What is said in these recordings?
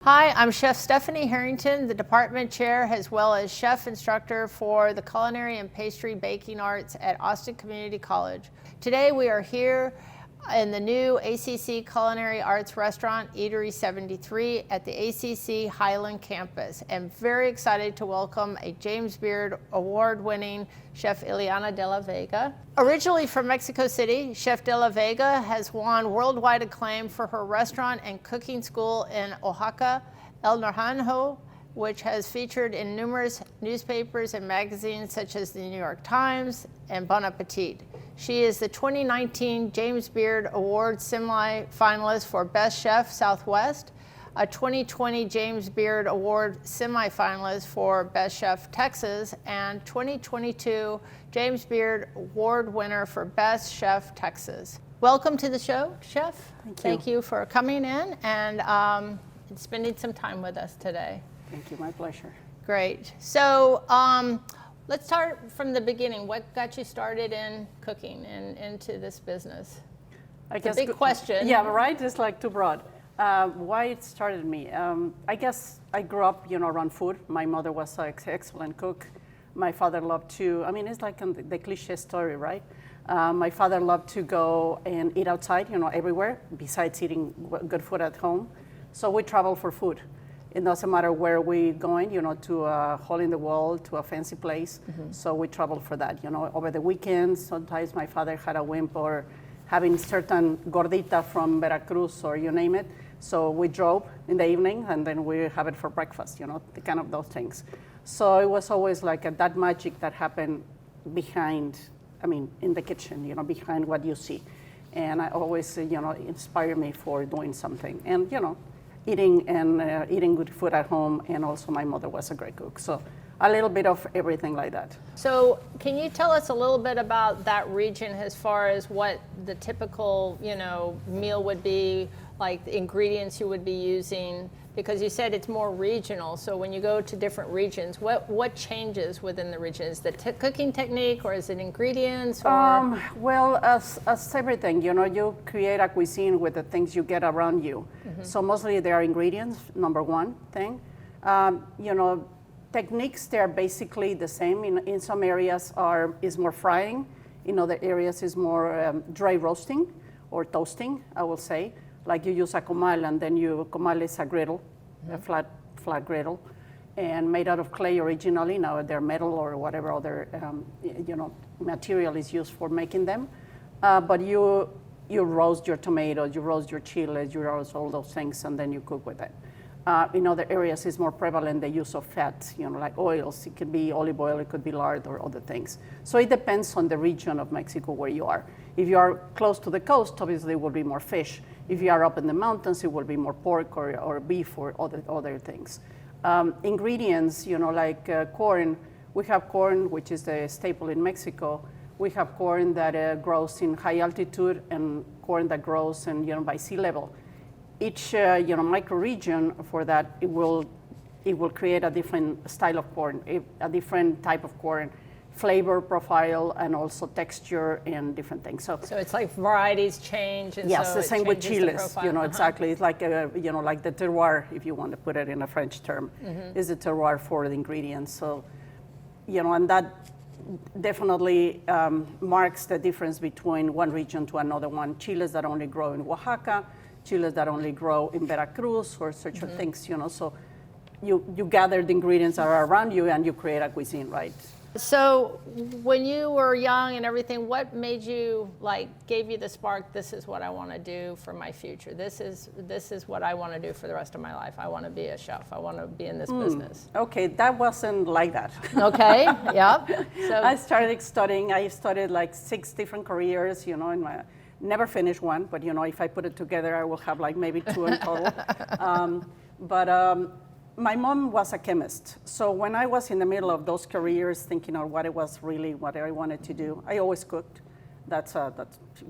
Hi, I'm Chef Stephanie Herrington, the department chair as well as chef instructor for the Culinary and Pastry Baking Arts at Austin Community College. Today we are here in the new ACC Culinary Arts Restaurant, Eatery 73 at the ACC Highland campus. I'm very excited to welcome a James Beard award-winning Chef Iliana de la Vega. Originally from Mexico City, Chef de la Vega has won worldwide acclaim for her restaurant and cooking school in Oaxaca, El Naranjo, which has featured in numerous newspapers and magazines such as the New York Times and Bon Appetit. She is the 2019 James Beard Award semi-finalist for Best Chef Southwest, a 2020 James Beard Award semi-finalist for Best Chef Texas, and 2022 James Beard Award winner for Best Chef Texas. Welcome to the show, Chef. Thank you for coming in and spending some time with us today. Thank you, my pleasure. Great. So let's start from the beginning. What got you started in cooking and into this business? I guess a big question. Yeah, right? It's like too broad. Why it started me? I guess I grew up, around food. My mother was an excellent cook. My father loved to, it's like the cliche story, right? My father loved to go and eat outside, everywhere, besides eating good food at home. So we travel for food. It doesn't matter where we're going, to a hole in the wall, to a fancy place. Mm-hmm. So we travel for that, over the weekends. Sometimes my father had a whim for having certain gordita from Veracruz or you name it. So we drove in the evening and then we have it for breakfast, the kind of those things. So it was always like that magic that happened behind, in the kitchen, behind what you see. And I always, inspire me for doing something. And, eating good food at home, and also my mother was a great cook. So a little bit of everything like that. So can you tell us a little bit about that region as far as what the typical, meal would be, like the ingredients you would be using? Because you said it's more regional. So when you go to different regions, what changes within the region? Is the cooking technique, or is it ingredients? Or? Well, as everything, you create a cuisine with the things you get around you. Mm-hmm. So mostly they are ingredients, number one thing. Techniques, they're basically the same. In some areas is more frying. In other areas is more dry roasting or toasting, I will say. Like you use a comal, and then comal is a griddle, mm-hmm. a flat griddle, and made out of clay originally. Now they're metal or whatever other material is used for making them. But you roast your tomatoes, you roast your chiles, you roast all those things, and then you cook with it. In other areas, it's more prevalent the use of fat, like oils. It could be olive oil, it could be lard or other things. So it depends on the region of Mexico where you are. If you are close to the coast, obviously it will be more fish. If you are up in the mountains, it will be more pork or beef or other things. Ingredients, like corn. We have corn, which is the staple in Mexico. We have corn that grows in high altitude and corn that grows by sea level. Each microregion for that, it will create a different style of corn, a different type of corn, flavor profile, and also texture and different things. So it's like varieties change. And yes, so the same with chiles. Uh-huh. Exactly. It's like like the terroir, if you want to put it in a French term, mm-hmm. is the terroir for the ingredients. So, and that definitely marks the difference between one region to another one. Chiles that only grow in Oaxaca, chiles that only grow in Veracruz, or such mm-hmm. things. So you gather the ingredients that are around you and you create a cuisine, right? So when you were young and everything, what made you, gave you the spark, this is what I want to do for my future. This is what I want to do for the rest of my life. I want to be a chef. I want to be in this business. Okay, that wasn't like that. Okay, yeah. So I started studying. I studied 6 different careers, never finished one, but if I put it together, I will have maybe 2 in total. My mom was a chemist, so when I was in the middle of those careers, thinking of what it was really what I wanted to do, I always cooked. That's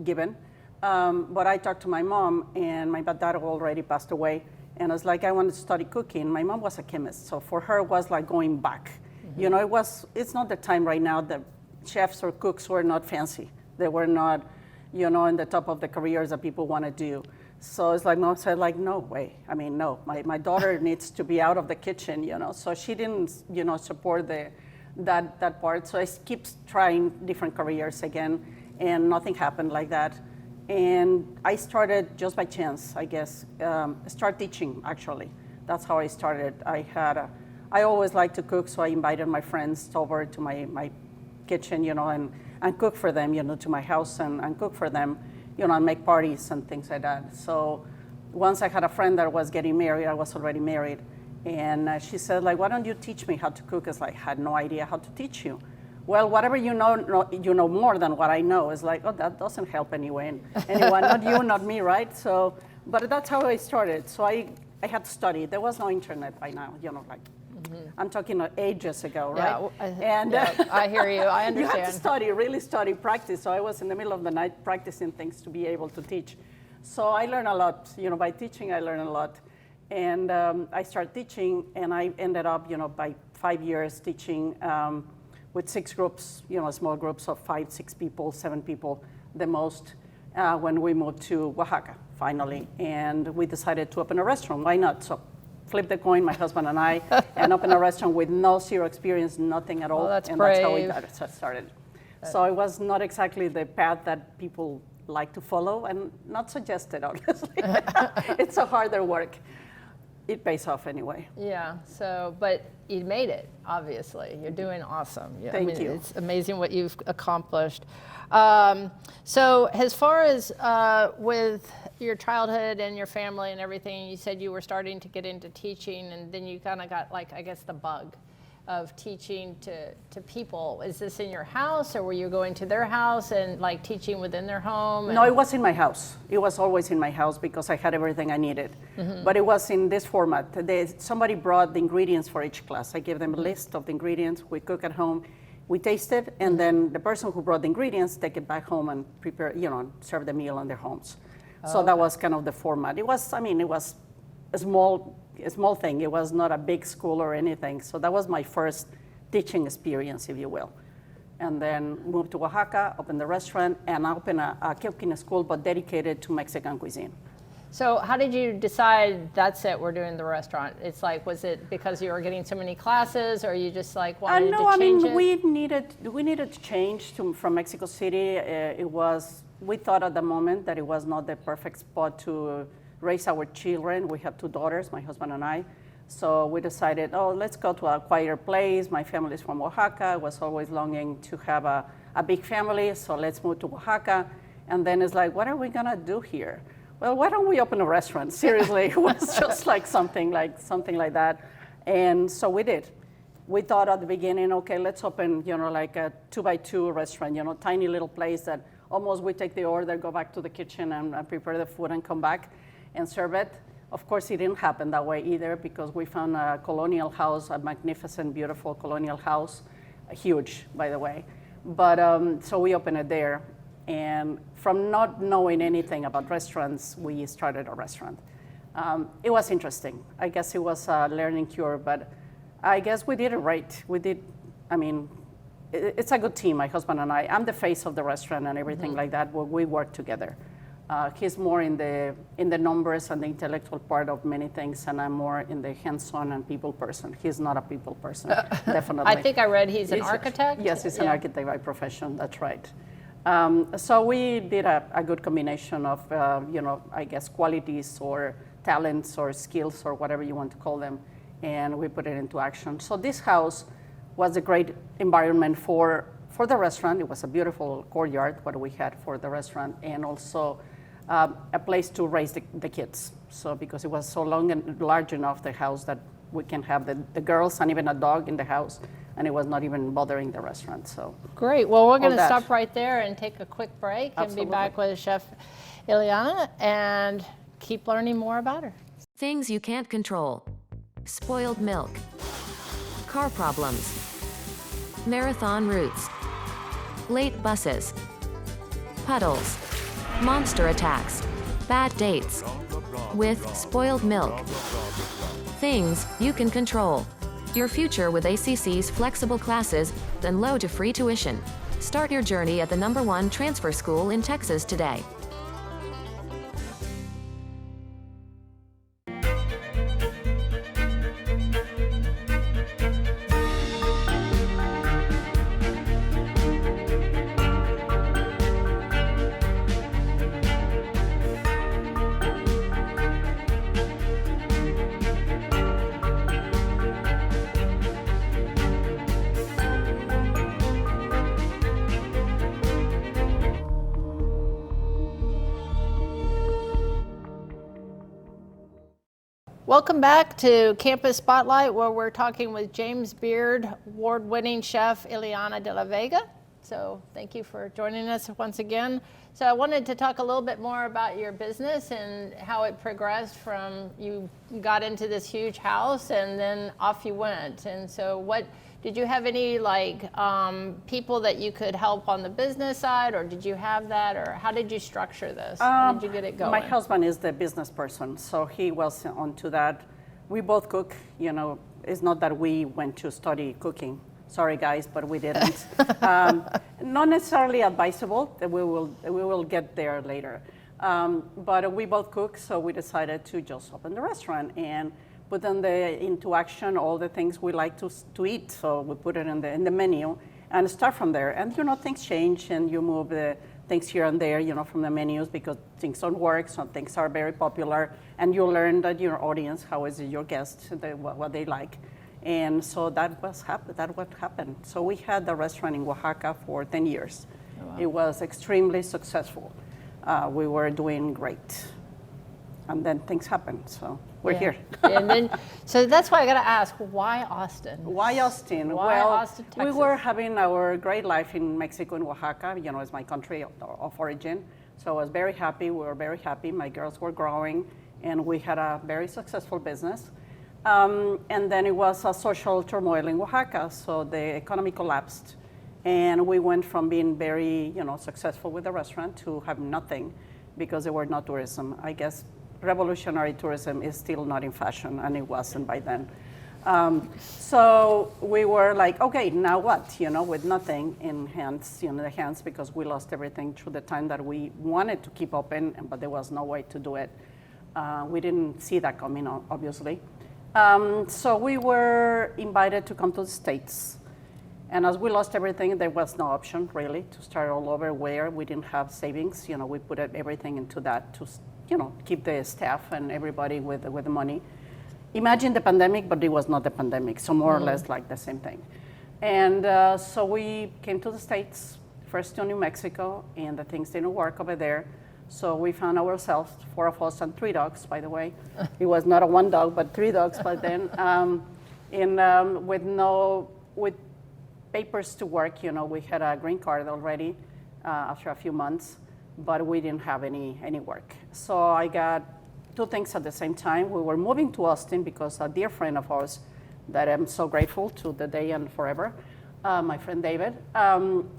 given. But I talked to my mom, and my dad already passed away, and I was like, I wanted to study cooking. My mom was a chemist, so for her it was like going back. Mm-hmm. It's not the time right now that chefs or cooks were not fancy. They were not, in the top of the careers that people want to do. So it's like, no, I said like, no way. I mean, no, my daughter needs to be out of the kitchen, you know. So she didn't, you know, support that part. So I keep trying different careers again, and nothing happened like that. And I started just by chance, I guess, start teaching actually. That's how I started. I always liked to cook, so I invited my friends over to my kitchen, you know, and cook for them, you know, to my house and cook for them, you know, and make parties and things like that. So once I had a friend that was getting married, I was already married, and she said, like, why don't you teach me how to cook? It's like, I had no idea how to teach you. Well, whatever you know more than what I know. Is like, oh, that doesn't help anyone, not you, not me, right? So, but that's how I started. So I had to study. There was no internet by now, you know, like, I'm talking ages ago, right? Yeah, I hear you, I understand. You have to study, really study, practice. So I was in the middle of the night practicing things to be able to teach. So I learned a lot, you know, by teaching I learned a lot. And I started teaching, and I ended up, you know, by 5 years teaching with 6 groups, you know, small groups of 5, 6 people, 7 people, the most, when we moved to Oaxaca, finally. And we decided to open a restaurant. Why not? So flip the coin, my husband and I, and open a restaurant with zero experience, nothing at all. Oh, that's and brave. That's how we started. So it was not exactly the path that people like to follow, and not suggested, honestly. It's a harder work. It pays off anyway. Yeah, so, but you made it, obviously. You're doing awesome. Thank you. It's amazing what you've accomplished. So as far as with your childhood and your family and everything, you said you were starting to get into teaching, and then you kind of got, like, I guess, the bug of teaching to people. Is this in your house, or were you going to their house and like teaching within their home? No, it was in my house. It was always in my house because I had everything I needed. But it was in this format. Somebody brought the ingredients for each class. I gave them a list of the ingredients. We cook at home. We taste it, and then the person who brought the ingredients take it back home and prepare, you know, serve the meal in their homes. So that was kind of the format. It was, I mean, it was a small thing. It was not a big school or anything. So that was my first teaching experience, if you will. And then moved to Oaxaca, opened the restaurant, and opened a cooking school, but dedicated to Mexican cuisine. So how did you decide that's it, we're doing the restaurant? It's like, was it because you were getting so many classes, or you just like wanted to change it? We needed to change from Mexico City. We thought at the moment that it was not the perfect spot to raise our children. We have 2 daughters, my husband and I. So we decided, let's go to a quieter place. My family is from Oaxaca. I was always longing to have a big family, so let's move to Oaxaca. And then it's like, what are we gonna do here? Well, why don't we open a restaurant? Seriously, it was just like something like that. And so we did. We thought at the beginning, okay, let's open, you know, like a 2x2 restaurant, you know, tiny little place that almost we take the order, go back to the kitchen and prepare the food and come back and serve it. Of course, it didn't happen that way either, because we found a colonial house, a magnificent, beautiful colonial house, huge, by the way. But so we opened it there. And from not knowing anything about restaurants, we started a restaurant. It was interesting. I guess it was a learning curve, but I guess we did it right. It's a good team, my husband and I. I'm the face of the restaurant and everything like that, where we work together. He's more in the numbers and the intellectual part of many things, and I'm more in the hands-on and people person. He's not a people person, definitely. I think I read he's an architect? Yes, he's an architect by profession, that's right. So we did a good combination of, I guess, qualities or talents or skills or whatever you want to call them, and we put it into action. So this house was a great environment for the restaurant. It was a beautiful courtyard, what we had for the restaurant, and also a place to raise the kids. So because it was so long and large enough, the house, that we can have the girls and even a dog in the house, and it was not even bothering the restaurant. So great. Well, we're going to stop right there and take a quick break. Absolutely. And be back with Chef Iliana and keep learning more about her. Things you can't control. Spoiled milk. Car problems. Marathon routes. Late buses. Puddles. Monster attacks. Bad dates. With spoiled milk. Things you can control. Your future with ACC's flexible classes and low to free tuition. Start your journey at the #1 transfer school in Texas today. Welcome back to Campus Spotlight, where we're talking with James Beard, award-winning chef Iliana de la Vega. So thank you for joining us once again. So I wanted to talk a little bit more about your business and how it progressed from you got into this huge house and then off you went. And so what, did you have any people that you could help on the business side, or did you have that, or how did you structure this? How did you get it going? My husband is the business person, so he was onto that. We both cook, it's not that we went to study cooking. Sorry guys, but we didn't. Not necessarily advisable, that we will get there later. But we both cook, so we decided to just open the restaurant and put into action all the things we like to eat. So we put it in the menu and start from there. And things change and you move the things here and there, from the menus because things don't work, some things are very popular, and you learn that your audience, how is it your guests, what they like. And so that what happened. So we had the restaurant in Oaxaca for 10 years. Oh, wow. It was extremely successful. We were doing great. And then things happened, so we're here. And then, so that's why I gotta ask, why Austin? Why Austin? Why Austin, Texas? We were having our great life in Mexico, in Oaxaca, it's my country of origin. So I was very happy, we were very happy. My girls were growing, and we had a very successful business. And then it was a social turmoil in Oaxaca, so the economy collapsed. And we went from being very, successful with the restaurant to have nothing because there were no tourism. I guess revolutionary tourism is still not in fashion, and it wasn't by then. So we were like, okay, now what? With nothing in the hands, because we lost everything through the time that we wanted to keep open, but there was no way to do it. We didn't see that coming, obviously. So we were invited to come to the States. And as we lost everything, there was no option really to start all over where we didn't have savings. We put everything into that to, keep the staff and everybody with the money. Imagine the pandemic, but it was not the pandemic. So more or less like the same thing. And so we came to the States, first to New Mexico, and the things didn't work over there. So we found ourselves, 4 of us and 3 dogs, by the way. It was not a 1 dog, but 3 dogs by then. With papers to work, we had a green card already after a few months, but we didn't have any work. So I got 2 things at the same time. We were moving to Austin because a dear friend of ours that I'm so grateful to the day and forever, my friend David,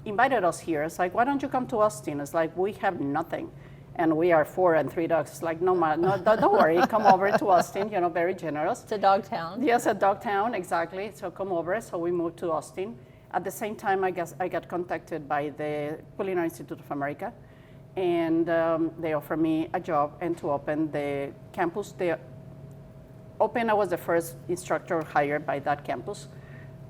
invited us here. It's like, why don't you come to Austin? It's like, we have nothing. And we are 4 and 3 dogs. It's like, no, don't worry, come over to Austin, very generous. It's a dog town. Yes, a dog town, exactly. So come over. So we moved to Austin. At the same time, I got contacted by the Culinary Institute of America, and they offered me a job and to open the campus. I was the first instructor hired by that campus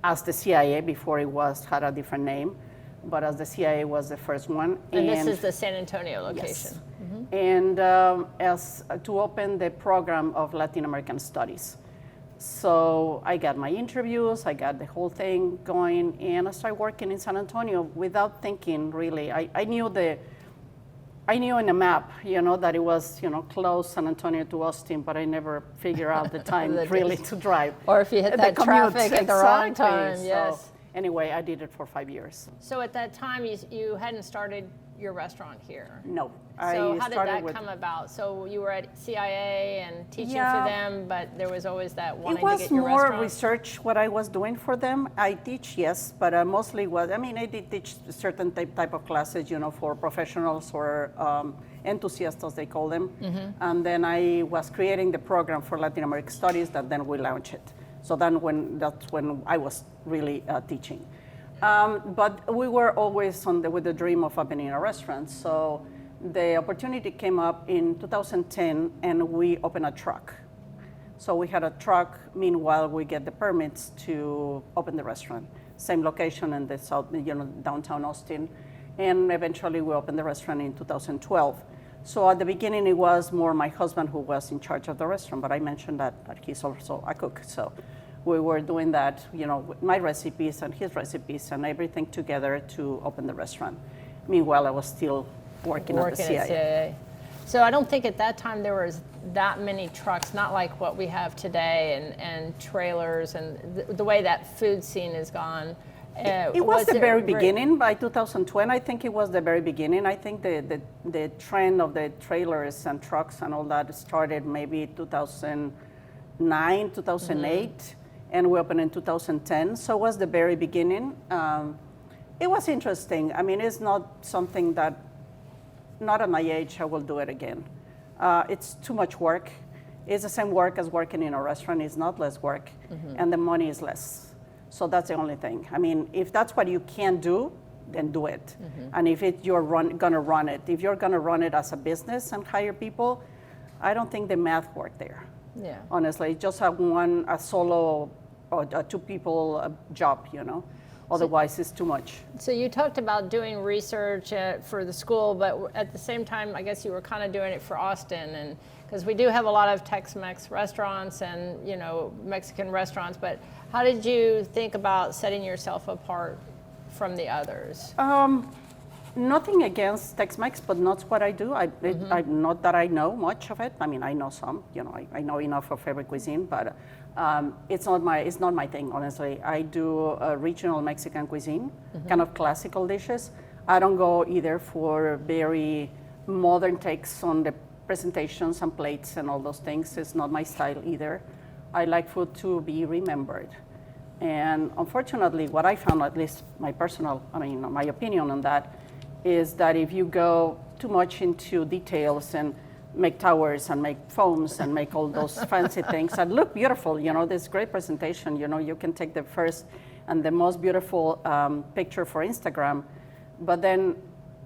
as the CIA before it had a different name, but as the CIA was the first one. And this is the San Antonio location. Yes. Mm-hmm. And as to open the program of Latin American Studies. So I got my interviews, I got the whole thing going, and I started working in San Antonio without thinking really. I knew in the map, that it was, close San Antonio to Austin, but I never figured out the time really to drive. Or if you hit that traffic at the wrong time, yes. So, anyway, I did it for 5 years. So at that time, you hadn't started your restaurant here? No. So how did that come about? So you were at CIA and teaching for them, but there was always that wanting to get your restaurant? It was more research what I was doing for them. I teach, yes, but mostly I did teach certain type of classes, for professionals or enthusiasts, as they call them. Mm-hmm. And then I was creating the program for Latin American Studies that then we launched it. So that's when I was really teaching. But we were always with the dream of opening a restaurant. So the opportunity came up in 2010, and we opened a truck. So we had a truck. Meanwhile, we get the permits to open the restaurant. Same location in the south, downtown Austin. And eventually we opened the restaurant in 2012. So at the beginning, it was more my husband who was in charge of the restaurant, but I mentioned that he's also a cook. So we were doing that, with my recipes and his recipes and everything together to open the restaurant. Meanwhile, I was still working at the CIA. So I don't think at that time there was that many trucks, not like what we have today, and trailers, and the way that food scene has gone. It was the very beginning. By 2020, I think it was the very beginning. I think the trend of the trailers and trucks and all that started maybe 2009, 2008, and we opened in 2010. So it was the very beginning. It was interesting. I mean, it's not something that, not at my age, I will do it again. It's too much work. It's the same work as working in a restaurant. It's not less work, and the money is less. So that's the only thing. I mean, if that's what you can do, then do it. And if you're gonna run it, if you're gonna run it as a business and hire people, I don't think the math worked there. Yeah. Honestly, just a solo or a two people job, you know. Otherwise, it's too much. So you talked about doing research for the school, but at the same time, I guess you were kind of doing it for Austin, and because we do have a lot of Tex-Mex restaurants and Mexican restaurants. But how did you think about setting yourself apart from the others? Nothing against Tex-Mex, but not what I do. I not that I know much of it. I mean, I know some. I know enough of every cuisine, but it's not my thing, honestly. I do regional Mexican cuisine, kind of classical dishes. I don't go either for very modern takes on the presentations and plates and all those things. It's not my style either. I like food to be remembered. And unfortunately, what I found, at least my opinion on that, is that if you go too much into details and make towers and make foams and make all those fancy things that look beautiful, this great presentation, you can take the first and the most beautiful picture for Instagram, but then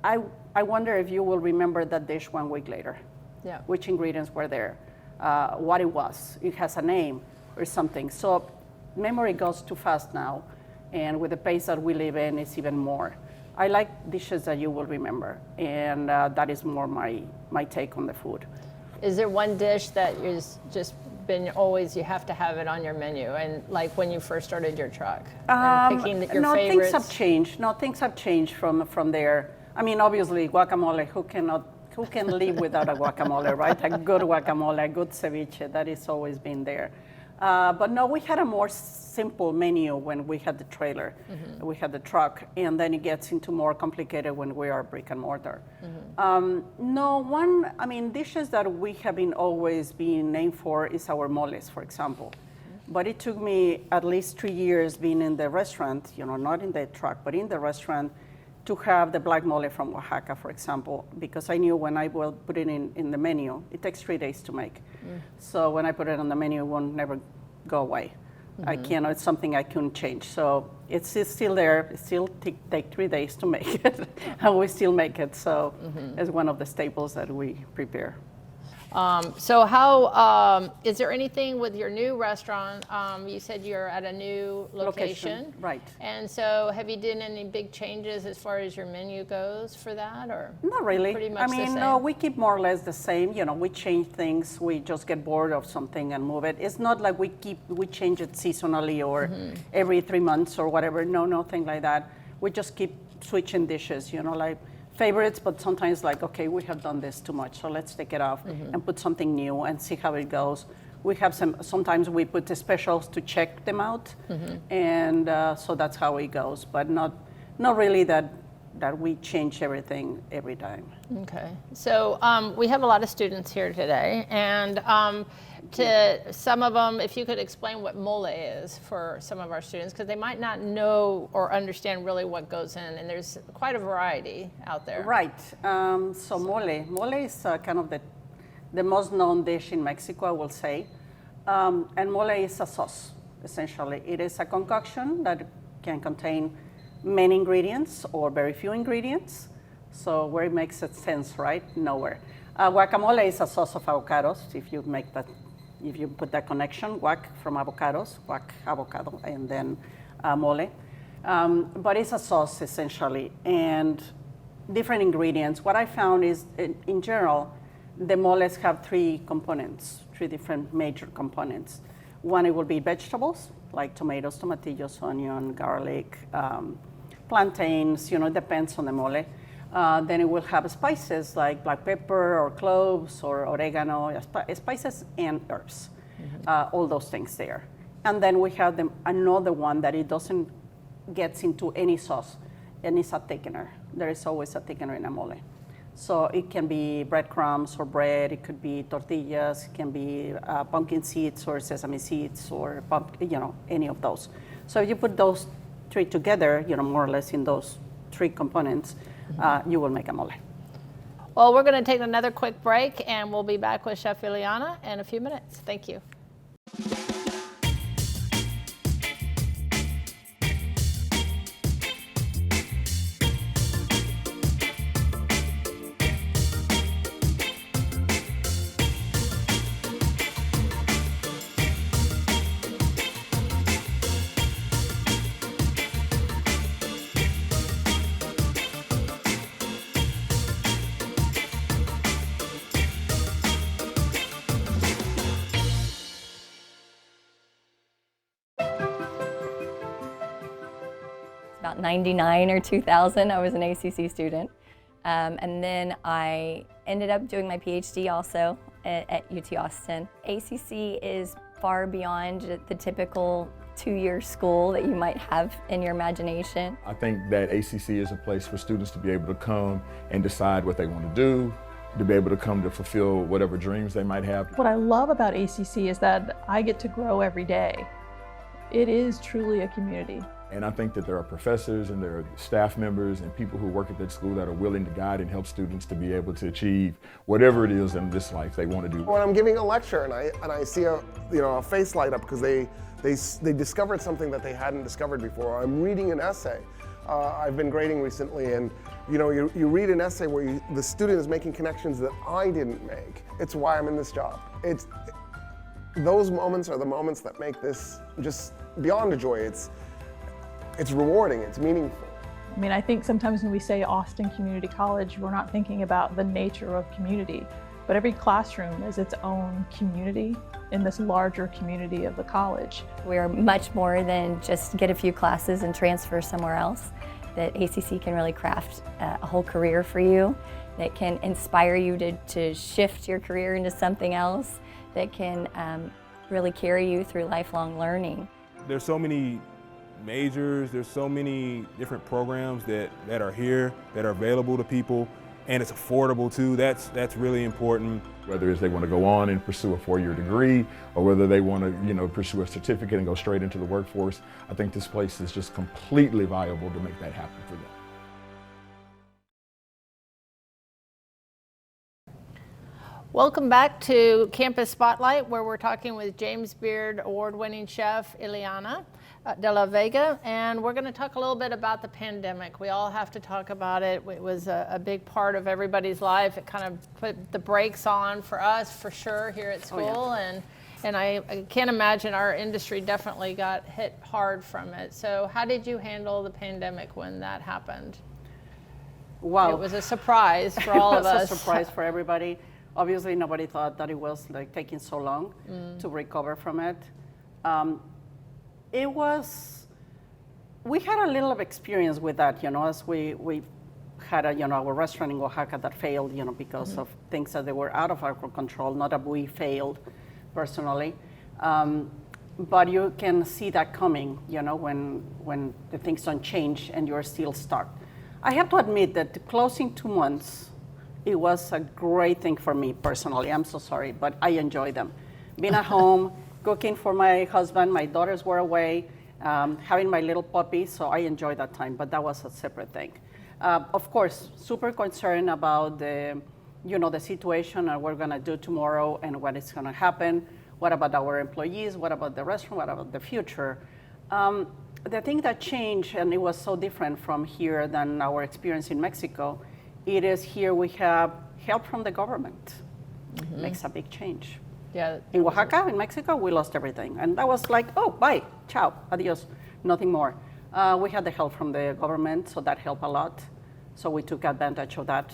I wonder if you will remember that dish 1 week later. Yeah. Which ingredients were there, what it was, it has a name or something. So memory goes too fast now, and with the pace that we live in, it's even more. I like dishes that you will remember, and that is more my take on the food. Is there one dish that is just been always, you have to have it on your menu, and like when you first started your truck? Picking your no, favorites? things have changed. No, things have changed from there. I mean, obviously, guacamole, who can live without a guacamole, right? A good guacamole, a good ceviche, that has always been there. But no, we had a more simple menu when we had the trailer, we had the truck, and then it gets into more complicated when we are brick and mortar. Dishes that we have always been named for is our moles, for example. But it took me at least 3 years being in the restaurant, not in the truck, but in the restaurant, to have the black mole from Oaxaca, for example, because I knew when I will put it in the menu, it takes 3 days to make. So when I put it on the menu, it won't never go away. I can't, it's something I couldn't change. So it's still there, it still take 3 days to make it, and we still make it. So it's one of the staples that we prepare. So how, is there anything with your new restaurant? You said you're at a new location. Right. And so have you done any big changes as far as your menu goes for that, or? Not really. Pretty much the same? No, we keep more or less the same. We change things. We just get bored of something and move it. It's not like we change it seasonally or every 3 months or whatever. No, nothing like that. We just keep switching dishes, like favorites, but sometimes okay, we have done this too much, so let's take it off and put something new and see how it goes. We have sometimes we put the specials to check them out, and so that's how it goes, but not really that we change everything every time. Okay, so we have a lot of students here today, and to some of them, if you could explain what mole is for some of our students, because they might not know or understand really what goes in, and there's quite a variety out there. Right. So mole is kind of the most known dish in Mexico, I will say. And mole is a sauce, essentially. It is a concoction that can contain many ingredients or very few ingredients. So where it makes sense, right? Nowhere. Guacamole is a sauce of avocados, if you put that connection, guac from avocados, guac, avocado, and then mole. But it's a sauce, essentially, and different ingredients. What I found is, in general, the moles have 3 components, 3 different major components. One, it will be vegetables, like tomatoes, tomatillos, onion, garlic, plantains, it depends on the mole. Then it will have spices like black pepper or cloves or oregano, spices and herbs, all those things there. And then we have another one that it doesn't get into any sauce, and it's a thickener. There is always a thickener in a mole. So it can be breadcrumbs or bread, it could be tortillas, it can be pumpkin seeds or sesame seeds or any of those. So if you put those three together, more or less in those three components, you will make a mole. Well, we're going to take another quick break, and we'll be back with Chef Iliana in a few minutes. Thank you. About 99 or 2000, I was an ACC student. And then I ended up doing my PhD also at UT Austin. ACC is far beyond the typical 2-year school that you might have in your imagination. I think that ACC is a place for students to be able to come and decide what they want to do, to be able to come to fulfill whatever dreams they might have. What I love about ACC is that I get to grow every day. It is truly a community. And I think that there are professors and there are staff members and people who work at that school that are willing to guide and help students to be able to achieve whatever it is in this life they want to do. When I'm giving a lecture and I see a face light up because they discovered something that they hadn't discovered before. I'm reading an essay. I've been grading recently, and you read an essay where the student is making connections that I didn't make. It's why I'm in this job. Those moments are the moments that make this just beyond a joy. It's rewarding, it's meaningful. I mean, I think sometimes when we say Austin Community College, we're not thinking about the nature of community, but every classroom is its own community in this larger community of the college. We're much more than just get a few classes and transfer somewhere else. That ACC can really craft a whole career for you, that can inspire you to shift your career into something else, that can really carry you through lifelong learning. There's so many majors, there's so many different programs that are here, that are available to people, and it's affordable too. That's really important. Whether it's they want to go on and pursue a 4-year degree, or whether they want to pursue a certificate and go straight into the workforce, I think this place is just completely viable to make that happen for them. Welcome back to Campus Spotlight, where we're talking with James Beard award-winning chef Iliana de la Vega, and we're going to talk a little bit about the pandemic. We all have to talk about it. It was a big part of everybody's life. It kind of put the brakes on for us, for sure, here at school. Oh, yeah. And I can't imagine our industry definitely got hit hard from it. So how did you handle the pandemic when that happened? Wow. It was a surprise for all of us. It was a surprise for everybody. Obviously, nobody thought that it was taking so long to recover from it. We had a little of experience with that, as we had our restaurant in Oaxaca that failed, because of things that they were out of our control, not that we failed personally. But you can see that coming, when the things don't change and you're still stuck. I have to admit that closing 2 months, it was a great thing for me personally. I'm so sorry, but I enjoy them. Being at home, cooking for my husband, my daughters were away, having my little puppy, so I enjoyed that time, but that was a separate thing. Of course, super concerned about the situation and what we're gonna do tomorrow and what is gonna happen. What about our employees? What about the restaurant? What about the future? The thing that changed, and it was so different from here than our experience in Mexico, it is here we have help from the government. Makes a big change. Yeah. In Oaxaca, in Mexico, we lost everything. And that was like, oh, bye, ciao, adios, nothing more. We had the help from the government, so that helped a lot. So we took advantage of that,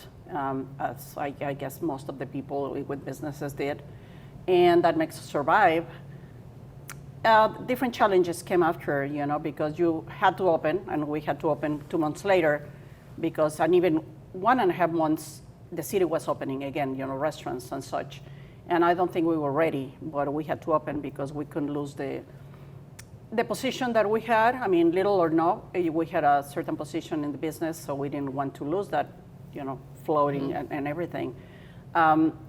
as I guess most of the people with businesses did. And that makes us survive. Different challenges came after, because you had to open, and we had to open 2 months later, because, and even 1.5 months, the city was opening again, restaurants and such. And I don't think we were ready, but we had to open because we couldn't lose the position that we had. I mean, little or no, we had a certain position in the business, so we didn't want to lose that, floating and everything.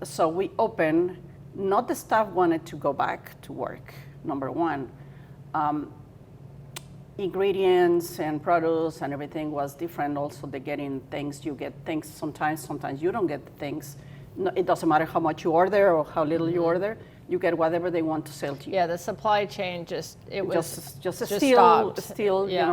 So we opened. Not the staff wanted to go back to work, number one. Ingredients and produce and everything was different. Also, the getting things, you get things sometimes you don't get the things. No, it doesn't matter how much you order or how little you order, you get whatever they want to sell to you. Yeah, the supply chain just still, stopped.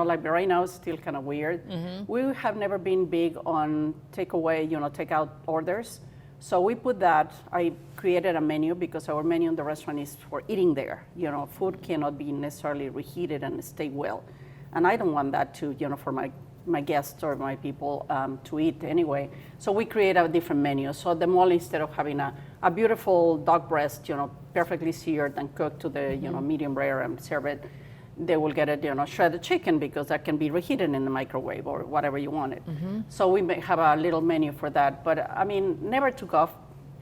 like right now it's still kind of weird. We have never been big on takeaway, take out orders. So we put that, I created a menu because our menu in the restaurant is for eating there. Food cannot be necessarily reheated and stay well. And I don't want that to, for my guests or my people to eat anyway. So we create a different menu. So the mall, instead of having a beautiful dog breast, perfectly seared and cooked to the, medium rare and serve it, they will get a, shredded chicken because that can be reheated in the microwave or whatever you want it. So we may have a little menu for that. But I mean, never took off,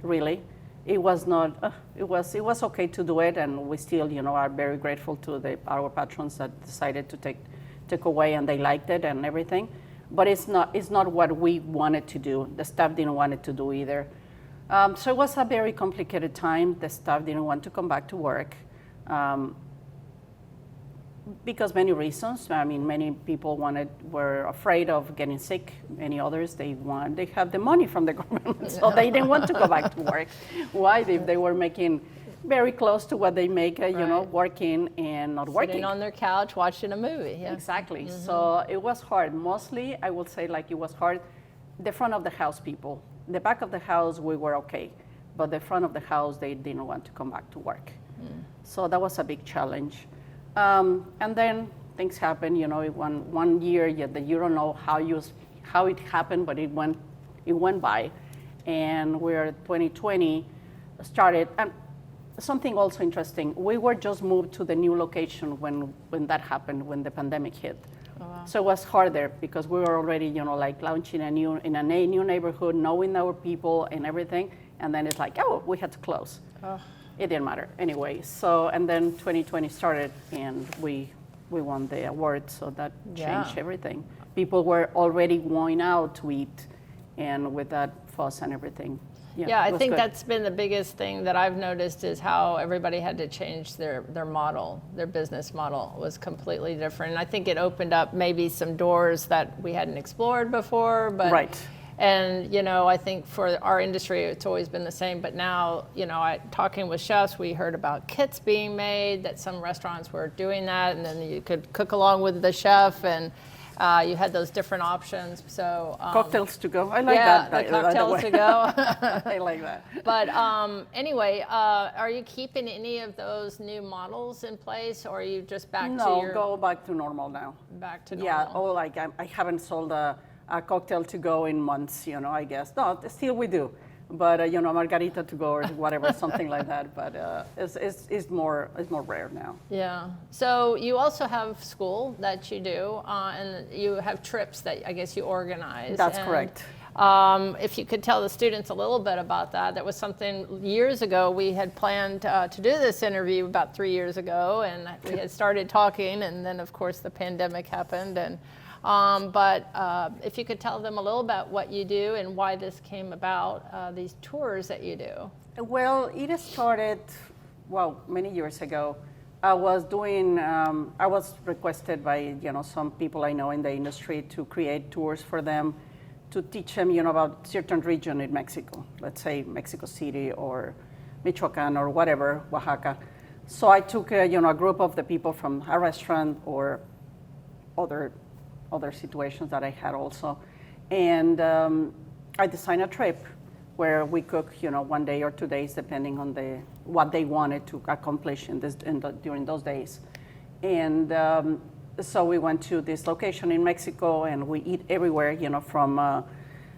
really. It was not, it was okay to do it, and we still, are very grateful to our patrons that decided to take away, and they liked it and everything. But it's not what we wanted to do. The staff didn't want it to do either. So it was a very complicated time. The staff didn't want to come back to work. Because many reasons. I mean, many people were afraid of getting sick. Many others, they have the money from the government, so they didn't want to go back to work. Why? If they were making very close to what they make, working and not working. Sitting on their couch watching a movie. Yeah. Exactly. So it was hard. Mostly, I would say, it was hard. The front of the house people. The back of the house, we were okay, but the front of the house, they didn't want to come back to work. So that was a big challenge. And then things happen, one year that you don't know how it happened, but it went by. And we're 2020 started, and something also interesting, we were just moved to the new location when that happened, when the pandemic hit. Oh, wow. So it was harder because we were already, launching in a new neighborhood, knowing our people and everything. And then it's we had to close. Oh. It didn't matter anyway. So, and then 2020 started, and we won the award, so that changed everything. People were already going out to eat, and with that fuss and everything. Yeah, I think that's been the biggest thing that I've noticed is how everybody had to change their model. Their business model was completely different. And I think it opened up maybe some doors that we hadn't explored before, but right. And, I think for our industry, it's always been the same. But now, talking with chefs, we heard about kits being made, that some restaurants were doing that. And then you could cook along with the chef, and you had those different options. So cocktails to go. I like that. Yeah, the cocktails to go. I like that. But anyway, are you keeping any of those new models in place, or are you just back to your... No, go back to normal now. Back to normal. Yeah, I haven't sold a cocktail to go in months, I guess. No, still we do. But, margarita to go or whatever, something like that. But it's more rare now. Yeah. So you also have school that you do, and you have trips that I guess you organize. That's correct. If you could tell the students a little bit about that. That was something years ago. We had planned to do this interview about 3 years ago, and we had started talking, and then, of course, the pandemic happened. And but if you could tell them a little about what you do and why this came about, these tours that you do. Well, it started, many years ago. I was doing, I was requested by, some people I know in the industry to create tours for them, to teach them, about certain region in Mexico, let's say Mexico City or Michoacan or whatever, Oaxaca. So I took, a group of the people from a restaurant or other situations that I had also. And I designed a trip where we cook, 1 day or 2 days, depending on what they wanted to accomplish during those days. And so we went to this location in Mexico, and we eat everywhere, from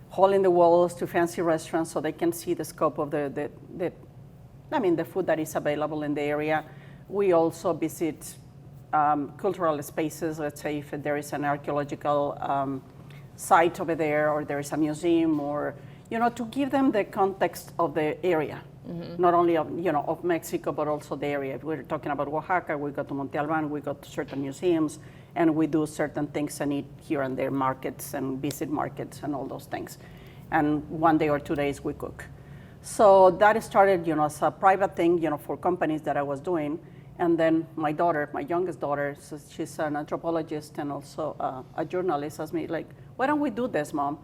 hole in the walls to fancy restaurants, so they can see the scope of the food that is available in the area. We also visit cultural spaces. Let's say if there is an archaeological site over there, or there is a museum, or, to give them the context of the area. Not only of Mexico, but also the area. If we're talking about Oaxaca, we go to Monte Alban, we go to certain museums, and we do certain things and eat here and there markets and visit markets and all those things. And 1 day or 2 days we cook. So that started, as a private thing, for companies that I was doing. And then my daughter, my youngest daughter, so she's an anthropologist and also a journalist, asked me, like, why don't we do this, Mom?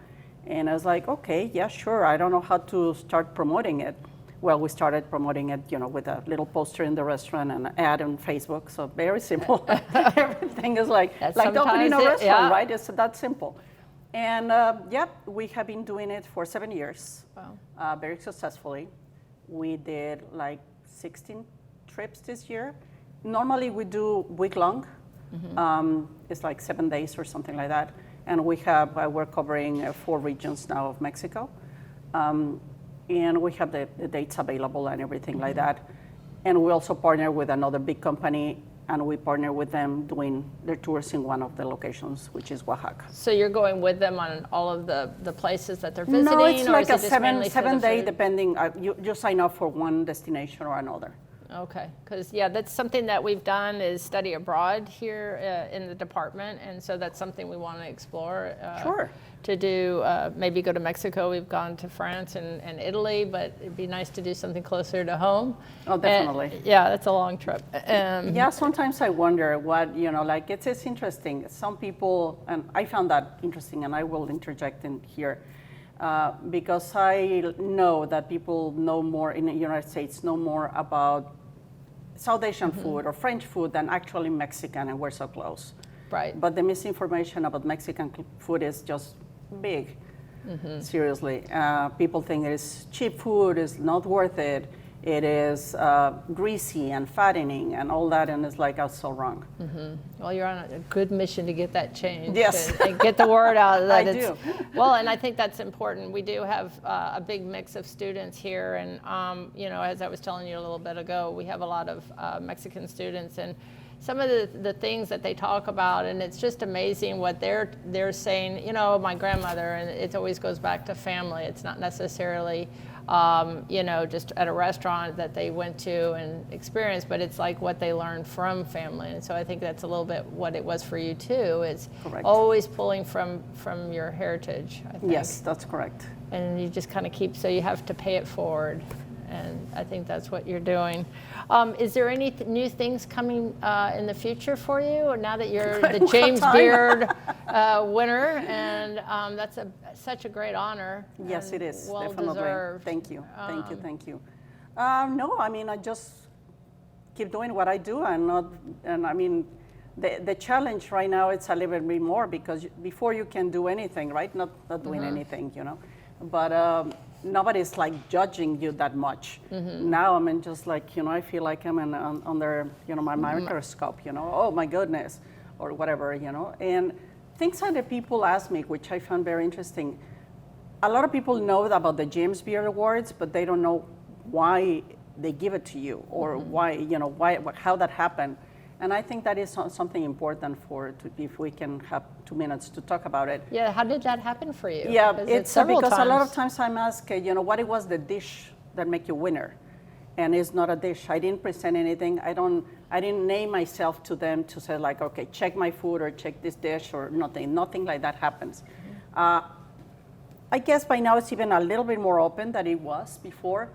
And I was like, okay, yeah, sure. I don't know how to start promoting it. Well, we started promoting it, with a little poster in the restaurant and an ad on Facebook. So very simple. Everything is like opening a restaurant, right? It's that simple. And we have been doing it for 7 years. Wow. Very successfully. We did like 16 trips this year. Normally we do week-long. It's like 7 days or something like that. And we're covering 4 regions now of Mexico. And we have the dates available and everything like that. And we also partner with another big company, and we partner with them doing their tours in one of the locations, which is Oaxaca. So you're going with them on all of the places that they're visiting? No, it's like a seven day, depending. You sign up for one destination or another. Okay, because that's something that we've done is study abroad here in the department, and so that's something we want to explore. Sure. To do, maybe go to Mexico. We've gone to France and Italy, but it'd be nice to do something closer to home. Oh, definitely. That's a long trip. Sometimes I wonder what, it's interesting. Some people, and I found that interesting, and I will interject in here, because I know that people know more in the United States, know more about South Asian food or French food than actually Mexican, and we're so close. Right. But the misinformation about Mexican food is just big. Seriously. People think it is cheap food, it's not worth it. It is greasy and fattening and all that, and it's like, oh, so wrong. Well, you're on a good mission to get that changed. Yes. And get the word out. That I do. Well, and I think that's important. We do have a big mix of students here, and as I was telling you a little bit ago, we have a lot of Mexican students, and some of the things that they talk about, and it's just amazing what they're saying. My grandmother, and it always goes back to family. It's not necessarily just at a restaurant that they went to and experienced, but it's like what they learned from family. And so I think that's a little bit what it was for you too. It's correct. Always pulling from your heritage, I think. Yes, that's correct. And you just kind of so you have to pay it forward. And I think that's what you're doing. Is there any new things coming in the future for you? Or now that you're the James Beard winner, and that's such a great honor. Yes, it is. Well definitely. deserved. Thank you. Thank you. No, I mean, I just keep doing what I do, the challenge right now, it's a little bit more, because before you can do anything, right? Not doing anything, But nobody's like judging you that much. Now I'm just like, I feel like I'm under, my microscope, oh my goodness, or whatever, And things that the people ask me, which I found very interesting. A lot of people know about the James Beard Awards, but they don't know why they give it to you, or why, how that happened. And I think that is something important if we can have 2 minutes to talk about it. Yeah, how did that happen for you? Yeah, it's because a lot of times I'm asked, what it was the dish that make you winner? And it's not a dish. I didn't present anything. I didn't name myself to them to say like, okay, check my food or check this dish or nothing. Nothing like that happens. I guess by now it's even a little bit more open than it was before.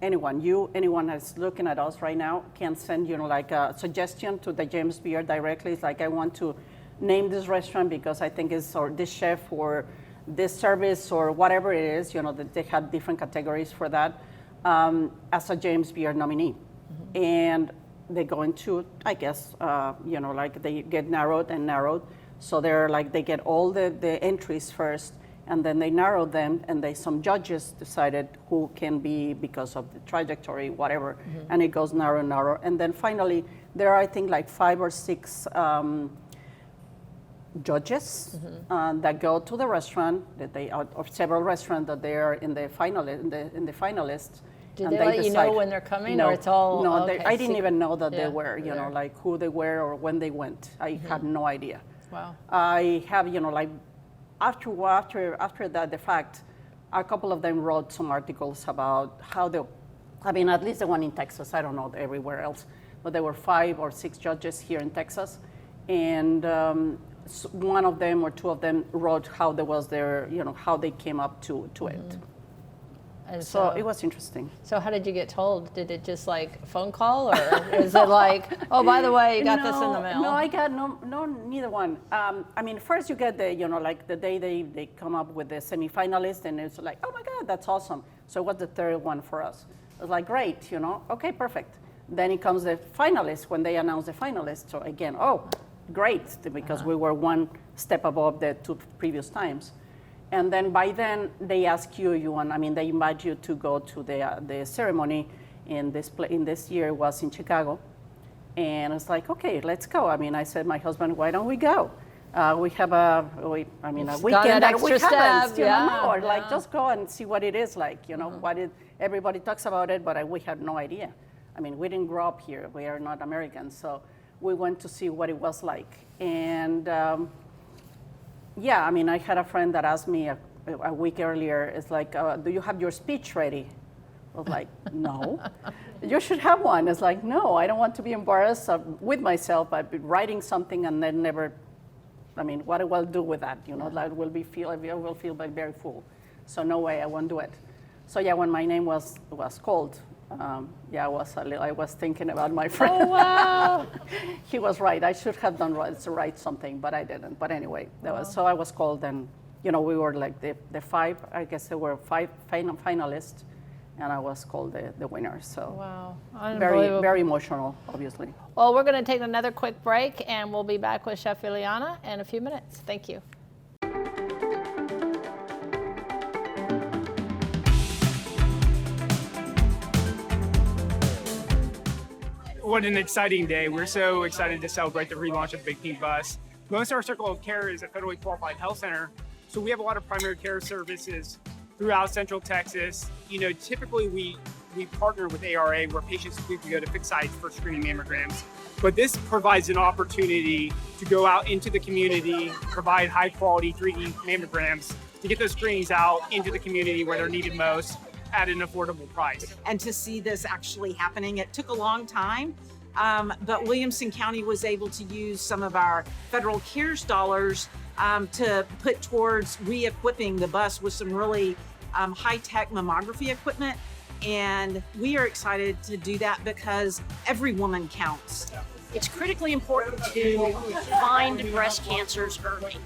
Anyone that's looking at us right now can send, like a suggestion to the James Beard directly. It's like, I want to name this restaurant because I think it's, or this chef, or this service, or whatever it is, that they have different categories for that, as a James Beard nominee. And they go into, I guess, like they get narrowed. So they get all the entries first, and then they narrow them, and some judges decided who can be because of the trajectory, whatever, and it goes narrow. And then finally, there are, I think, like 5 or 6 judges that go to the restaurant, or several restaurants that they are in the finalists. Did they let you know when they're coming, no, or it's all? No, okay, I didn't even know that they were, like who they were or when they went. I had no idea. Wow. I have, like after the fact, a couple of them wrote some articles about how at least the one in Texas, I don't know everywhere else, but there were 5 or 6 judges here in Texas, and one of them or 2 of them wrote how there was their, how they came up to it. And So it was interesting. So how did you get told? Did it just like phone call, or is it like, oh, by the way, you got this in the mail? No, I got neither one. First you get the, like the day they come up with the semifinalists, and it's like, oh my God, that's awesome. So what's the third one for us? I was like, great, okay, perfect. Then it comes the finalists when they announce the finalists. So again, oh, great, because we were one step above the 2 previous times. And then by then they ask you, they invite you to go to the ceremony. In this year was in Chicago, and it's like, okay, let's go. I said, my husband, why don't we go? We have a weekend that we haven't, or like just go and see what it is like. Everybody talks about it, but we had no idea. We didn't grow up here. We are not Americans, so we went to see what it was like. And I had a friend that asked me a week earlier, it's like, do you have your speech ready? I was like, no. You should have one. It's like, no, I don't want to be embarrassed with myself. I've been writing something and then never, what will I do with that? I will feel like very full. So no way, I won't do it. So when my name was called, I was thinking about my friend. Oh, wow. He was right. I should have write something, but I didn't. But anyway, so I was called, and we were like the 5. I guess there were 5 finalists, and I was called the winner. So wow, very, very emotional, obviously. Well, we're going to take another quick break, and we'll be back with Chef Iliana in a few minutes. Thank you. What an exciting day. We're so excited to celebrate the relaunch of Big Pink Bus. Lone Star Circle of Care is a federally qualified health center, so we have a lot of primary care services throughout Central Texas. Typically we partner with ARA, where patients can go to fixed sites for screening mammograms. But this provides an opportunity to go out into the community, provide high quality 3D mammograms to get those screenings out into the community where they're needed most, at an affordable price. And to see this actually happening, it took a long time, but Williamson County was able to use some of our federal CARES dollars to put towards re-equipping the bus with some really high-tech mammography equipment. And we are excited to do that because every woman counts. It's critically important to find breast cancers early.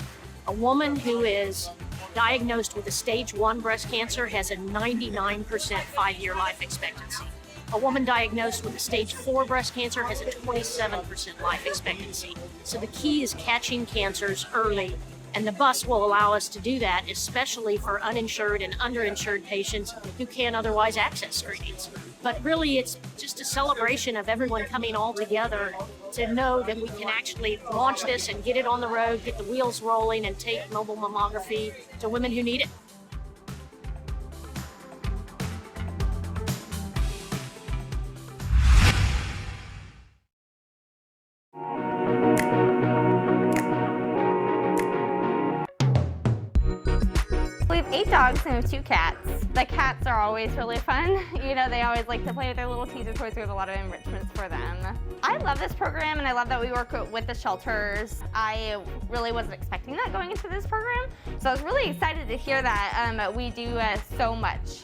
A woman who is diagnosed with a stage 1 breast cancer has a 99% 5-year life expectancy. A woman diagnosed with a stage 4 breast cancer has a 27% life expectancy. So the key is catching cancers early, and the bus will allow us to do that, especially for uninsured and underinsured patients who can't otherwise access screenings. But really, it's just a celebration of everyone coming all together to know that we can actually launch this and get it on the road, get the wheels rolling, and take mobile mammography to women who need it. We have 8 dogs and we have 2 cats. The cats are always really fun. They always like to play with their little teaser toys. We have a lot of enrichments for them. I love this program, and I love that we work with the shelters. I really wasn't expecting that going into this program, so I was really excited to hear that. We do so much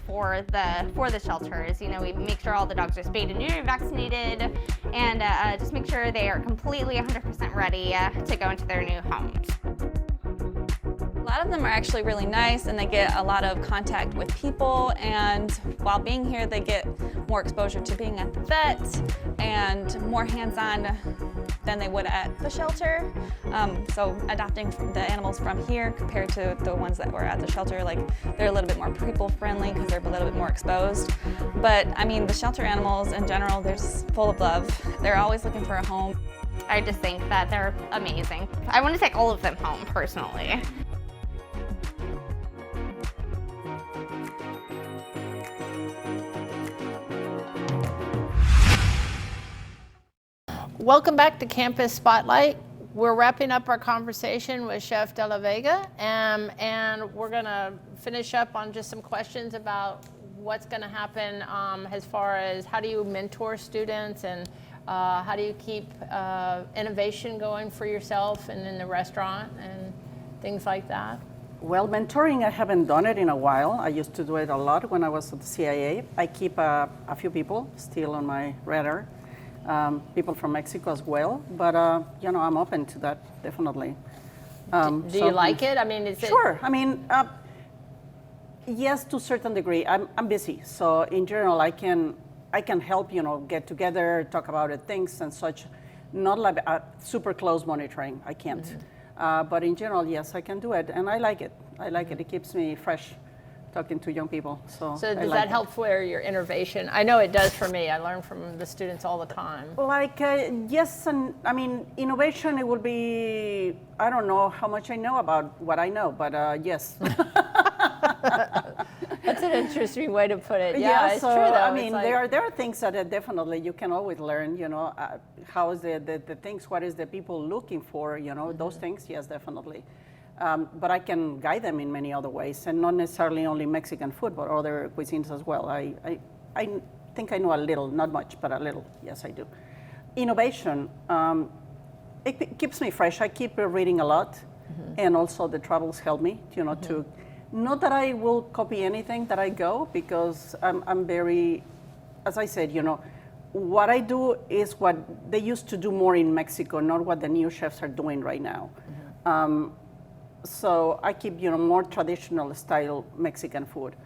for the shelters. We make sure all the dogs are spayed and neutered, vaccinated, and just make sure they are completely 100% ready to go into their new homes. A lot of them are actually really nice, and they get a lot of contact with people, and while being here they get more exposure to being at the vet and more hands-on than they would at the shelter. So adopting the animals from here compared to the ones that were at the shelter, they're a little bit more people friendly because they're a little bit more exposed. But the shelter animals in general, they're just full of love. They're always looking for a home. I just think that they're amazing. I want to take all of them home personally. Welcome back to Campus Spotlight. We're wrapping up our conversation with Chef De La Vega, and we're gonna finish up on just some questions about what's gonna happen as far as how do you mentor students, and how do you keep innovation going for yourself and in the restaurant and things like that? Well, mentoring, I haven't done it in a while. I used to do it a lot when I was at the CIA. I keep a few people still on my radar, people from Mexico as well, but you know, I'm open to that, definitely. Do you like it? I mean, is it? Sure. I mean, yes, to a certain degree. I'm busy, so in general, I can help, you know, get together, talk about it, things and such. Not like super close monitoring. I can't. But in general, yes, I can do it, and I like it. I like it. It keeps me fresh, talking to young people. So does that help for your innovation? I know it does for me. I learn from the students all the time. Like, yes, and I mean, innovation, it will be, I don't know how much I know about what I know, but yes. That's an interesting way to put it. Yeah, it's true though. I mean, there are things that definitely you can always learn, you know, how is the things, what is the people looking for, you know, those things, yes, definitely. But I can guide them in many other ways, and not necessarily only Mexican food, but other cuisines as well. I think I know a little, not much, but a little, yes, I do. Innovation, it keeps me fresh. I keep reading a lot, and also the travels help me, you know, to, not that I will copy anything that I go, because I'm very, as I said, you know, what I do is what they used to do more in Mexico, not what the new chefs are doing right now. So I keep, you know, more traditional style Mexican food.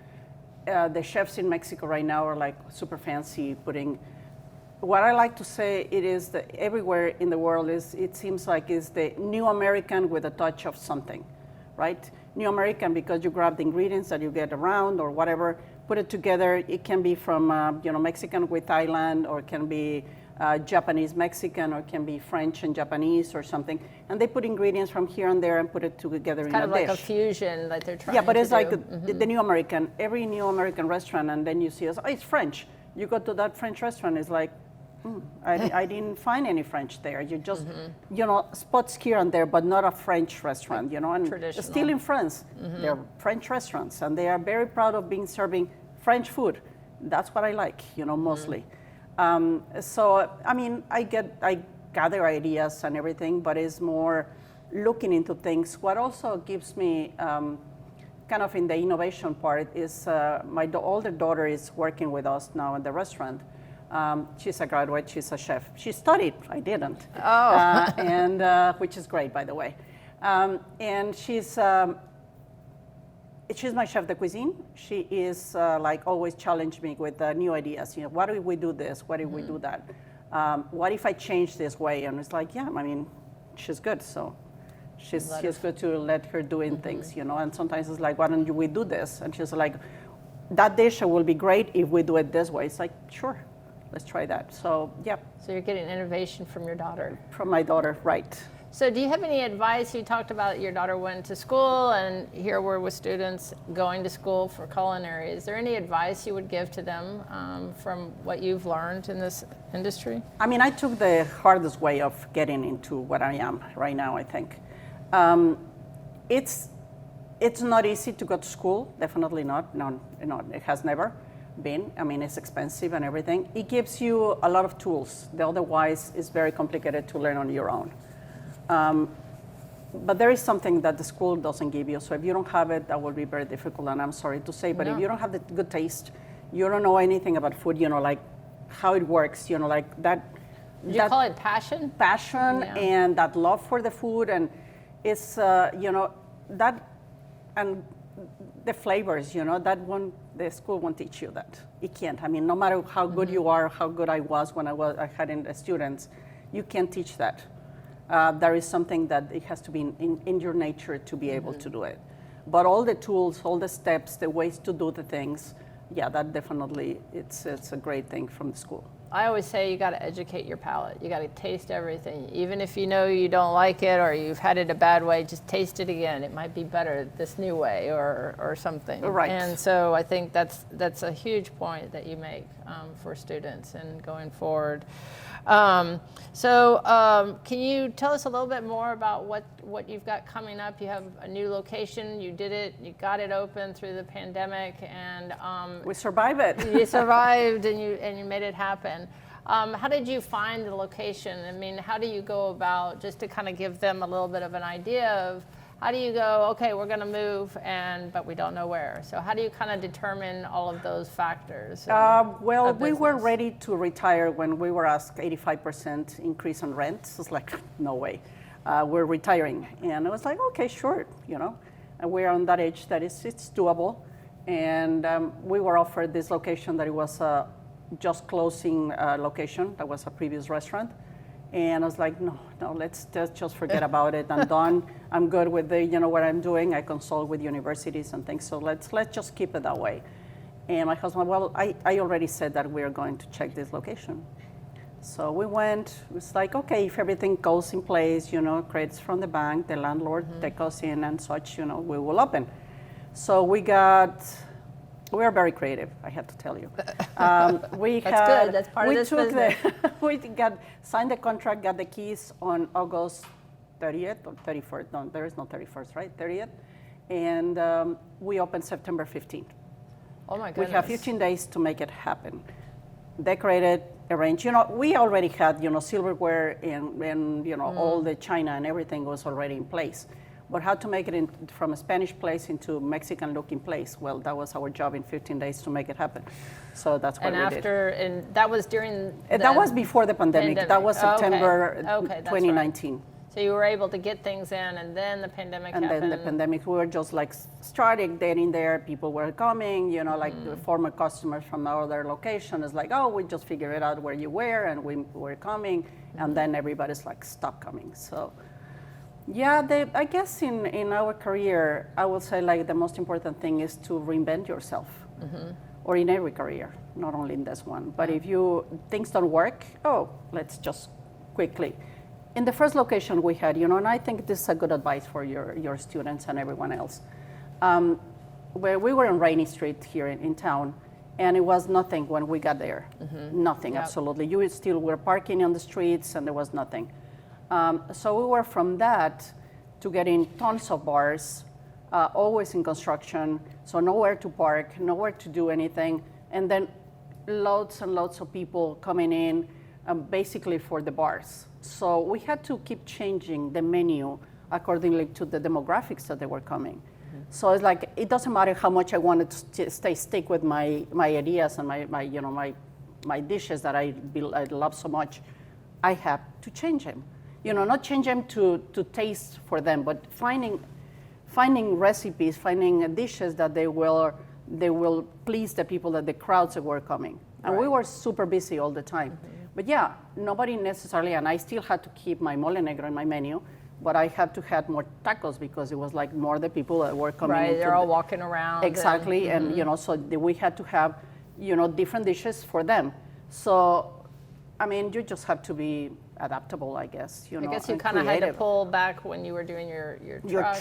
The chefs in Mexico right now are like super fancy, putting, what I like to say, it is that everywhere in the world it seems like is the new American with a touch of something, right? New American because you grab the ingredients that you get around or whatever, put it together. It can be from, you know, Mexican with Thailand, or it can be Japanese Mexican, or it can be French and Japanese or something. And they put ingredients from here and there and put it together in a dish. Kind of like a fusion that they're trying to do. Yeah, but it's like the new American, every new American restaurant, and then you see, oh, it's French. You go to that French restaurant, it's like, I didn't find any French there. You just, you know, spots here and there, but not a French restaurant, you know. And still in France, they're French restaurants, and they are very proud of being serving French food. That's what I like, you know, mostly. So, I mean, I gather ideas and everything, but it's more looking into things. What also gives me kind of in the innovation part is my older daughter is working with us now in the restaurant. She's a graduate, she's a chef. She studied, I didn't. Oh. And which is great, by the way. And she's my chef de cuisine. She is like always challenge me with new ideas. You know, what if we do this? What if we do that? What if I change this way? And it's like, yeah, I mean, she's good, so she's good to let her doing things, you know. And sometimes it's like, why don't we do this? And she's like, that dish will be great if we do it this way. It's like, sure, let's try that. So, yeah. So you're getting innovation from your daughter. From my daughter, right. So do you have any advice? You talked about your daughter went to school, and here we're with students going to school for culinary. Is there any advice you would give to them from what you've learned in this industry? I mean, I took the hardest way of getting into what I am right now, I think. It's not easy to go to school, definitely not. No, it has never been. I mean, it's expensive and everything. It gives you a lot of tools. Otherwise, it's very complicated to learn on your own. But there is something that the school doesn't give you. So if you don't have it, that will be very difficult, and I'm sorry to say, but if you don't have the good taste, you don't know anything about food, you know, like how it works, you know, like that. Do you call it passion? Passion, and that love for the food, and it's, you know, that, and the flavors, you know, that one, the school won't teach you that. It can't. I mean, no matter how good you are, how good I was when I had in the students, you can't teach that. There is something that it has to be in your nature to be able to do it. But all the tools, all the steps, the ways to do the things, yeah, that definitely, it's a great thing from the school. I always say you got to educate your palate. You got to taste everything. Even if you know you don't like it or you've had it a bad way, just taste it again. It might be better this new way or something. Right. And so I think that's a huge point that you make for students and going forward. Can you tell us a little bit more about what you've got coming up? You have a new location. You did it. You got it open through the pandemic, and we survived it. You survived, and you made it happen. How did you find the location? I mean, how do you go about, just to kind of give them a little bit of an idea of how do you go, okay, we're going to move, but we don't know where. So how do you kind of determine all of those factors? Well, we were ready to retire when we were asked 85% increase on rent. It was like, no way, we're retiring. And I was like, okay, sure, and we're on that age that it's doable. And we were offered this location that it was a just closing location. That was a previous restaurant. And I was like, no, let's just forget about it. I'm done. I'm good with what I'm doing. I consult with universities and things. So let's just keep it that way. And my husband, well, I already said that we're going to check this location. So we went. It was like, okay, if everything goes in place, credits from the bank, the landlord take us in and such, we will open. So we are very creative, I have to tell you. That's good. That's part of this business. We signed the contract, got the keys on August 30th or 31st. No, there is no 31st, right? 30th. And we opened September 15th. Oh my goodness. We have 15 days to make it happen. Decorated, arranged. We already had, silverware and all the china and everything was already in place. But how to make it from a Spanish place into Mexican-looking place? Well, that was our job in 15 days to make it happen. So that's what we did. And that was during that was before the pandemic. That was September okay, 2019. Right. So you were able to get things in, and then the pandemic happened. And then the pandemic, we were just like starting getting there. People were coming, like the former customers from our other location is like, oh, we just figured it out where you were, and we were coming. And then everybody's like, stop coming. So. Yeah, I guess in our career, I would say like the most important thing is to reinvent yourself, or in every career, not only in this one. But if things don't work, let's just quickly. In the first location we had, and I think this is a good advice for your students and everyone else. Where we were on Rainy Street here in town, and it was nothing when we got there, nothing, absolutely. You still were parking on the streets, and there was nothing. So we were from that to getting tons of bars, always in construction, so nowhere to park, nowhere to do anything, and then loads and loads of people coming in basically for the bars. So we had to keep changing the menu accordingly to the demographics that they were coming. So it's like, it doesn't matter how much I wanted to stick with my ideas and my dishes that I love so much, I have to change them. Not change them to taste for them, but finding recipes, finding dishes that they will please the people, that the crowds that were coming. And we were super busy all the time. But yeah, nobody necessarily, and I still had to keep my mole negro in my menu, but I had to have more tacos because it was like more the people that were coming. Right, they're all walking around. Exactly, and so we had to have, different dishes for them. So, I mean, you just have to be adaptable, I guess. I guess you kind of had to pull back when you were doing your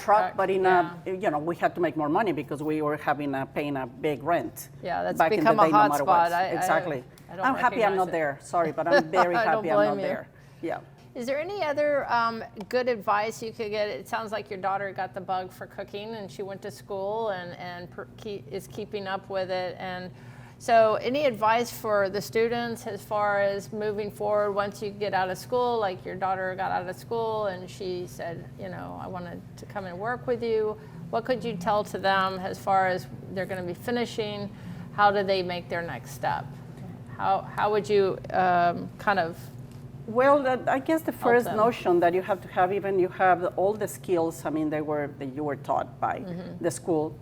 truck, but we had to make more money because we were paying a big rent. Yeah, that's become a hot spot. Exactly. I'm happy I'm not there. Sorry, but I'm very happy I'm not there. Yeah. Is there any other good advice you could get? It sounds like your daughter got the bug for cooking, and she went to school and is keeping up with it. And so any advice for the students as far as moving forward once you get out of school? Like your daughter got out of school and she said, I wanted to come and work with you. What could you tell to them as far as they're going to be finishing? How do they make their next step? How would you kind of... Well, I guess the first notion that you have to have, even you have all the skills, that you were taught by the school,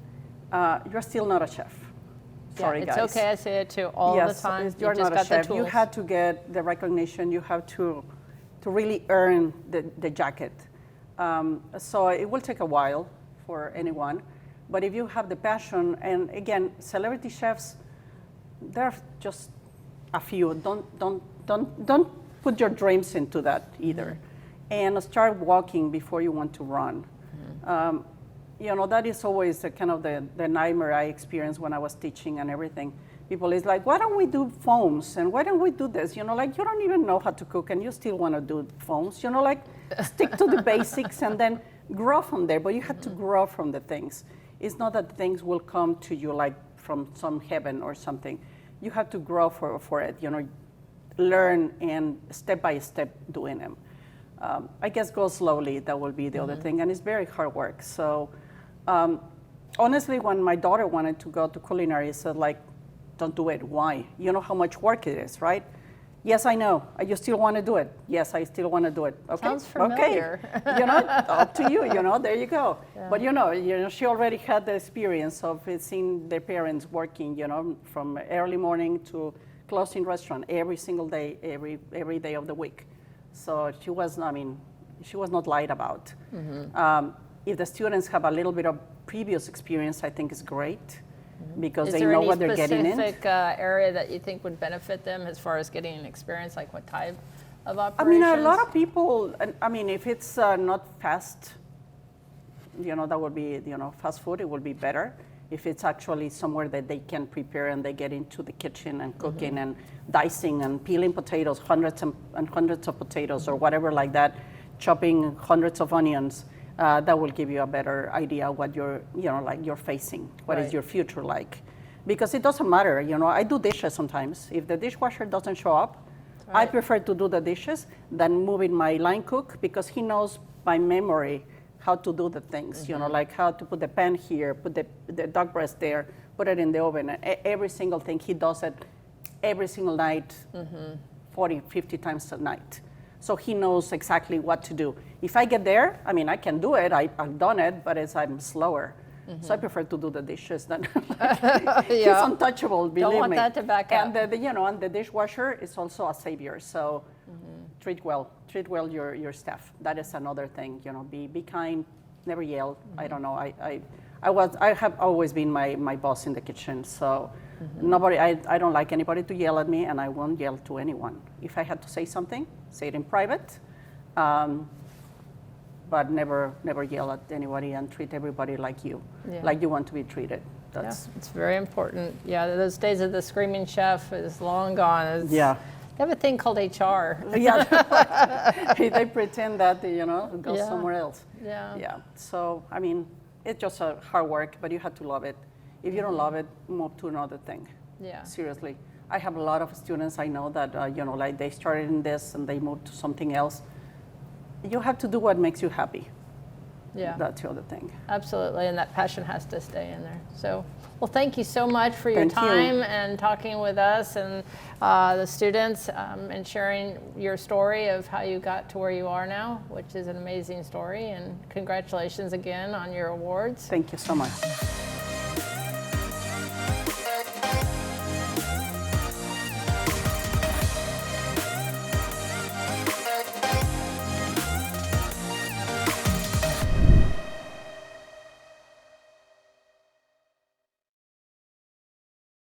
you're still not a chef. Sorry, it's guys. Okay, I say it too all the time. You're not a chef. You had to get the recognition. You have to really earn the jacket. So it will take a while for anyone. But if you have the passion, and again, celebrity chefs, they're just a few. Don't put your dreams into that either. And start walking before you want to run. You know, that is always the kind of the nightmare I experienced when I was teaching and everything. People is like, why don't we do foams? And why don't we do this? You know, like, you don't even know how to cook and you still want to do foams. You know, like, stick to the basics and then grow from there. But you have to grow from the things. It's not that things will come to you like from some heaven or something. You have to grow for it, you know, learn and step by step doing them. I guess go slowly, that will be the other thing. And it's very hard work. So honestly, when my daughter wanted to go to culinary, I said, like, don't do it. Why? You know how much work it is, right? Yes, I know. You still want to do it? Yes, I still want to do it. Okay. Sounds familiar. Okay. You know, up to you. You know, there you go. Yeah. But you know, she already had the experience of seeing their parents working. You know, from early morning to closing restaurant every single day, every day of the week. So she was, I mean, she was not lied about. If the students have a little bit of previous experience, I think is great. Because they know what they're getting in. Is there any specific area that you think would benefit them as far as getting an experience, like what type of operations? I mean, a lot of people, I mean, if it's not fast, you know, that would be, you know, fast food, it would be better. If it's actually somewhere that they can prepare and they get into the kitchen and cooking and dicing and peeling potatoes, hundreds and hundreds of potatoes or whatever like that, chopping hundreds of onions. That will give you a better idea what you're, you know, like you're facing, what is your future like. Because it doesn't matter, you know, I do dishes sometimes. If the dishwasher doesn't show up, I prefer to do the dishes than moving my line cook because he knows by memory how to do the things, you know, like how to put the pan here, put the duck breast there, put it in the oven. Every single thing, he does it every single night, 40, 50 times a night. So he knows exactly what to do. If I get there, I mean, I can do it. I've done it, but I'm slower. So I prefer to do the dishes than he's untouchable, believe me. Don't want that to back up. And you know, and the dishwasher is also a savior. So treat well your staff. That is another thing. You know, be kind, never yell. I don't know. I have always been my boss in the kitchen. So nobody. I don't like anybody to yell at me, and I won't yell to anyone. If I had to say something, say it in private. But never yell at anybody and treat everybody like you want to be treated. It's very important. Yeah, those days of the screaming chef is long gone. They have a thing called HR. They pretend that, you know, it goes somewhere else. Yeah. So, I mean, it's just a hard work, but you have to love it. If you don't love it, move to another thing. Yeah. Seriously. I have a lot of students I know that, you know, like they started in this and they moved to something else. You have to do what makes you happy. Yeah. That's the other thing. Absolutely, and that passion has to stay in there. So, well, thank you so much for your time and talking with us and the students and sharing your story of how you got to where you are now, which is an amazing story. And congratulations again on your awards. Thank you so much.